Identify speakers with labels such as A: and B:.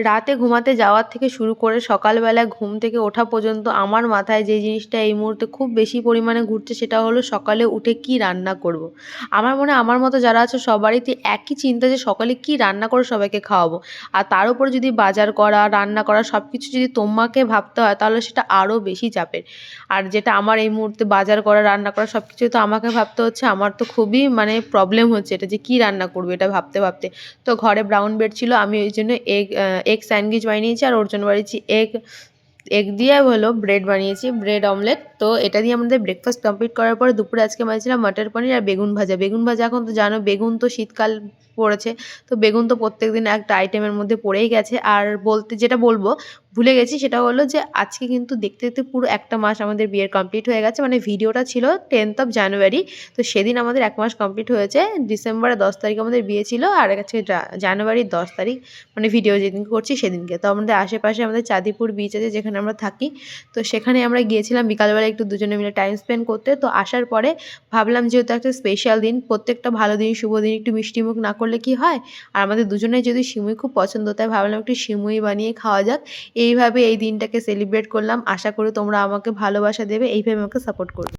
A: রাতে ঘুমাতে যাওয়ার থেকে শুরু করে সকালবেলা ঘুম থেকে ওঠা পর্যন্ত আমার মাথায় যে জিনিসটা এই মুহূর্তে খুব বেশি পরিমাণে ঘুরছে সেটা হলো সকালে উঠে কি রান্না করব। আমার মনে হয় আমার মতো যারা আছে সবারই একই চিন্তা যে সকালে কি রান্না করে সবাইকে খাওয়াবো। আর তার উপর যদি বাজার করা, রান্না করা সবকিছু যদি তোমাকে ভাবতে হয় তাহলে সেটা আরও বেশি চাপের। আর যেটা আমার এই মুহূর্তে বাজার করা, রান্না করা সবকিছুই তো আমাকে ভাবতে হচ্ছে। আমার তো খুবই মানে প্রবলেম হচ্ছে এটা যে কি রান্না করব এটা ভাবতে ভাবতে। তো ঘরে ব্রাউন ব্রেড ছিল, আমি ওই জন্য এগ স্যান্ডউইচ বানিয়েছি আর ওর জন্য বানিয়েছি এগ এগ দিয়ে হলো ব্রেড বানিয়েছি, ব্রেড অমলেট। তো এটা দিয়ে আমাদের ব্রেকফাস্ট কমপ্লিট করার পরে দুপুরে আজকে বানিয়েছিলাম মটর পনির আর বেগুন ভাজা। বেগুন ভাজা এখন তো জানো বেগুন তো শীতকাল পড়েছে, তো বেগুন তো প্রত্যেকদিন একটা আইটেমের মধ্যে পড়েই গেছে। আর যেটা বলবো ভুলে গেছি সেটা হলো যে আজকে কিন্তু দেখতে দেখতে পুরো একটা মাস আমাদের বিয়ের কমপ্লিট হয়ে গেছে। মানে ভিডিওটা ছিল 10th of January, তো সেদিন আমাদের এক মাস কমপ্লিট হয়েছে। ডিসেম্বরের 10 তারিখ আমাদের বিয়ে ছিল আর আজকে জানুয়ারির 10 তারিখ, মানে ভিডিও যেদিনকে করছি সেদিনকে। তো আমাদের আশেপাশে আমাদের চাঁদিপুর বিচ আছে যেখানে আমরা থাকি, তো সেখানে আমরা গিয়েছিলাম বিকালবেলা একটু দুজনে মিলে টাইম স্পেন্ড করতে। তো আসার পরে ভাবলাম যেহেতু একটা স্পেশাল দিন, প্রত্যেকটা ভালো দিন শুভ দিন একটু মিষ্টিমুখ না করলে কি হয়। আর আমাদের দুজনের যদি সিমুই খুব পছন্দ, তাই ভাবলাম একটু সিমুই বানিয়ে খাওয়া যাক। এইভাবে এই দিনটাকে সেলিব্রেট করলাম। আশা করি তোমরা আমাকে ভালোবাসা দেবে, এইভাবে আমাকে সাপোর্ট করবে।